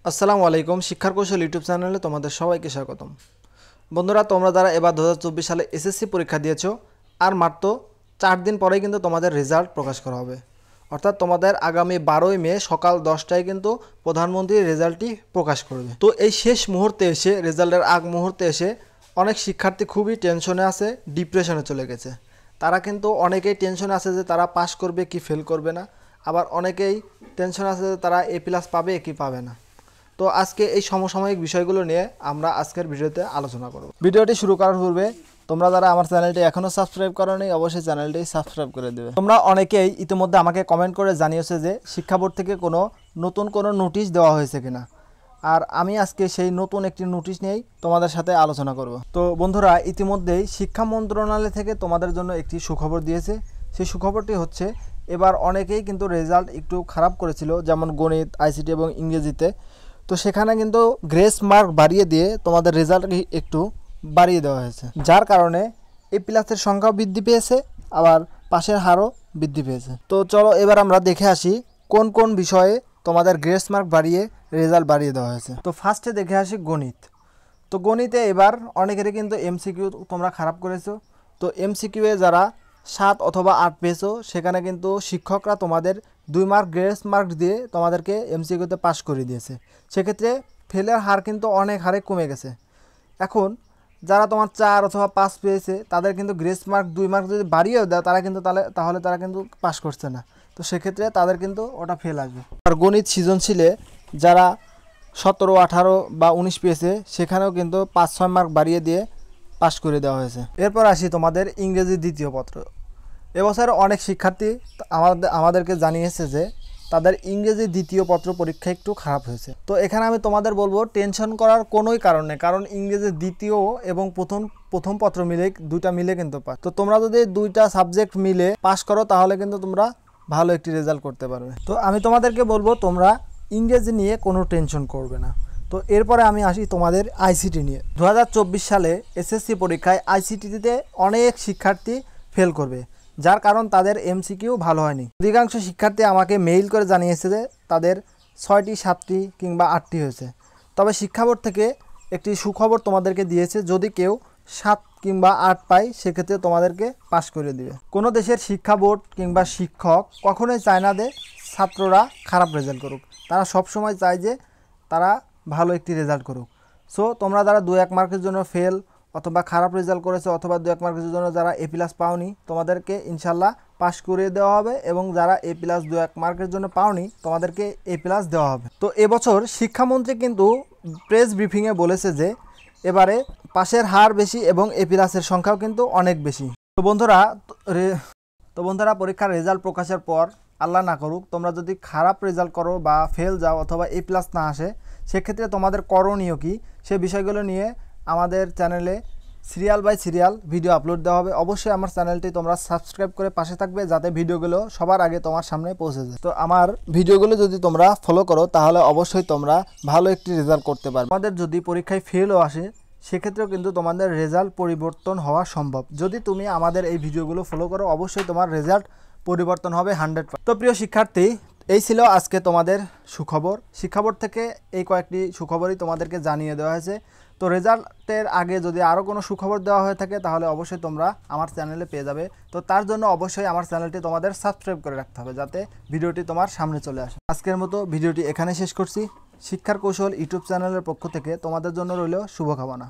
আসসালামু আলাইকুম। শিক্ষার কৌশল ইউটিউব চ্যানেলে তোমাদের সবাইকে স্বাগতম। বন্ধুরা, তোমরা যারা এবার 2024 সালে এসএসসি পরীক্ষা দিয়েছো, আর মাত্র 4 দিন পরেই কিন্তু তোমাদের রেজাল্ট প্রকাশ করা হবে। অর্থাৎ তোমাদের আগামী 12ই মে সকাল 10টায় কিন্তু প্রধানমন্ত্রী রেজাল্টটি প্রকাশ করবে। তো এই শেষ মুহূর্তে এসে, রেজাল্টের আগ মুহূর্তে এসে অনেক শিক্ষার্থী খুবই টেনশনে আছে, ডিপ্রেশনে চলে গেছে। তারা কিন্তু অনেকেই টেনশনে আছে যে তারা পাস করবে কি ফেল করবে না, আবার অনেকেই টেনশন আছে যে তারা A+ পাবে কি পাবে না। তো আজকে এই সমসাময়িক বিষয়গুলো নিয়ে আমরা আজকের ভিডিওতে আলোচনা করব। ভিডিওটি শুরু করার পূর্বে তোমরা যারা আমার চ্যানেলটি এখনও সাবস্ক্রাইব করোনি, অবশ্যই চ্যানেলটি সাবস্ক্রাইব করে দেবে। তোমরা অনেকেই ইতিমধ্যে আমাকে কমেন্ট করে জানিয়েছে যে শিক্ষা বোর্ড থেকে নতুন কোনো নোটিশ দেওয়া হয়েছে কিনা, আর আমি আজকে সেই নতুন একটি নোটিশ নিয়েই তোমাদের সাথে আলোচনা করব। তো বন্ধুরা, ইতিমধ্যেই শিক্ষা মন্ত্রণালয় থেকে তোমাদের জন্য একটি সুখবর দিয়েছে। সেই সুখবরটি হচ্ছে, এবার অনেকেই কিন্তু রেজাল্ট একটু খারাপ করেছিল, যেমন গণিত, আইসিটি এবং ইংরেজিতে। তো সেখানে কিন্তু গ্রেস মার্ক বাড়িয়ে দিয়ে তোমাদের রেজাল্ট একটু বাড়িয়ে দেওয়া হয়েছে, যার কারণে A+-এর সংখ্যাও বৃদ্ধি পেয়েছে, আবার পাশের হারও বৃদ্ধি পেয়েছে। তো চলো এবার আমরা দেখে আসি কোন কোন বিষয়ে তোমাদের গ্রেস মার্ক বাড়িয়ে রেজাল্ট বাড়িয়ে দেওয়া হয়েছে। তো ফার্স্টে দেখে আসি গণিত। তো গণিতে এবার অনেকেরই কিন্তু MCQ তোমরা খারাপ করেছো। তো MCQ এ যারা 7 অথবা 8 পেয়েছো, সেখানে কিন্তু শিক্ষকরা তোমাদের 2 মার্ক গ্রেস মার্ক দিয়ে তোমাদেরকে MCQতে পাস করে দিয়েছে। সেক্ষেত্রে ফেলের হার কিন্তু অনেক হারে কমে গেছে। এখন যারা তোমার 4 অথবা 5 পেয়েছে, তাদের কিন্তু গ্রেস মার্ক 2 মার্ক যদি বাড়িয়েও দেয়, তারা কিন্তু তাহলে তারা কিন্তু পাস করছে না। তো সেক্ষেত্রে তাদের কিন্তু ওটা ফেল আসবে। আর গণিত সৃজনশীলে যারা 17, 18 বা 19 পেয়েছে, সেখানেও কিন্তু 5-6 মার্ক বাড়িয়ে দিয়ে পাস করে দেওয়া হয়েছে। এরপর আসি তোমাদের ইংরেজি দ্বিতীয় পত্র। এবছর অনেক শিক্ষার্থী আমাদেরকে জানিয়েছে যে তাদের ইংরেজি দ্বিতীয় পত্র পরীক্ষা একটু খারাপ হয়েছে। তো এখানে আমি তোমাদের বলবো, টেনশন করার কোনোই কারণ নেই, কারণ ইংরেজি দ্বিতীয় এবং প্রথম পত্র মিলে, দুইটা মিলে কিন্তু পাস। তো তোমরা যদি দুইটা সাবজেক্ট মিলে পাস করো, তাহলে কিন্তু তোমরা ভালো একটি রেজাল্ট করতে পারবে। তো আমি তোমাদেরকে বলবো, তোমরা ইংরেজি নিয়ে কোনো টেনশন করবে না। তো এরপরে আমি আসি তোমাদের আইসিটি নিয়ে। 2024 সালে এসএসসি পরীক্ষায় আইসিটিতে অনেক শিক্ষার্থী ফেল করবে, যার কারণ তাদের MCQ ভালো হয়নি। অধিকাংশ শিক্ষার্থী আমাকে মেইল করে জানিয়েছে যে তাদের 6টি, 7টি কিংবা 8টি হয়েছে। তবে শিক্ষা বোর্ড থেকে একটি সুখবর তোমাদেরকে দিয়েছে, যদি কেউ 7 কিংবা 8 পায়, সেক্ষেত্রে তোমাদেরকে পাস করে দিবে। কোনো দেশের শিক্ষা বোর্ড কিংবা শিক্ষক কখনোই চায় না যে ছাত্ররা খারাপ রেজাল্ট করুক। তারা সবসময় চায় যে তারা ভালো একটি রেজাল্ট করুক। সো তোমরা যারা 2-1 মার্কের জন্য ফেল অথবা খারাপ রেজাল্ট করেছো, অথবা 2-1 মার্কের জন্য যারা A+ পাওনি, তোমাদেরকে ইনশাল্লাহ পাস করিয়ে দেওয়া হবে। এবং যারা A+ 2-1 মার্কের জন্য পাওনি, তোমাদেরকে A+ দেওয়া হবে। তো এবছর শিক্ষামন্ত্রী কিন্তু প্রেস ব্রিফিংয়ে বলেছে যে এবারে পাশের হার বেশি এবং A+-এর সংখ্যাও কিন্তু অনেক বেশি। তো বন্ধুরা, পরীক্ষার রেজাল্ট প্রকাশের পর আল্লাহ না করুক তোমরা যদি খারাপ রেজাল্ট করো বা ফেল যাও অথবা A+ না আসে, সেক্ষেত্রে তোমাদের করণীয় কী, সে বিষয়গুলো নিয়ে আমাদের চ্যানেলে serial by serial video upload দেওয়া হবে। অবশ্যই আমার চ্যানেলটি তোমরা সাবস্ক্রাইব করে পাশে থাকবে, যাতে ভিডিওগুলো সবার আগে তোমার সামনে পৌঁছে যায়। তো আমার ভিডিওগুলো যদি তোমরা ফলো করো, তাহলে অবশ্যই তোমরা ভালো একটি রেজাল্ট করতে পারবে। আমাদের যদি পরীক্ষায় ফেলও আসে, সেক্ষেত্রেও কিন্তু তোমাদের রেজাল্ট পরিবর্তন হওয়া সম্ভব। যদি তুমি আমাদের এই ভিডিওগুলো ফলো করো, অবশ্যই তোমার রেজাল্ট পরিবর্তন হবে 100%। তো প্রিয় শিক্ষার্থী, এই ছিল আজকে তোমাদের সুখবর। শিক্ষা বোর্ড থেকে এই কয়েকটি সুখবরই তোমাদেরকে জানিয়ে দেওয়া হয়েছে। তো রেজাল্টের আগে যদি আরও কোনো সুখবর দেওয়া হয়ে থাকে, তাহলে অবশ্যই তোমরা আমার চ্যানেলে পেয়ে যাবে। তো তার জন্য অবশ্যই আমার চ্যানেলটি তোমাদের সাবস্ক্রাইব করে রাখতে হবে, যাতে ভিডিওটি তোমার সামনে চলে আসে। আজকের মতো ভিডিওটি এখানে শেষ করছি। শিক্ষার কৌশল ইউটিউব চ্যানেলের পক্ষ থেকে তোমাদের জন্য রইল শুভকামনা।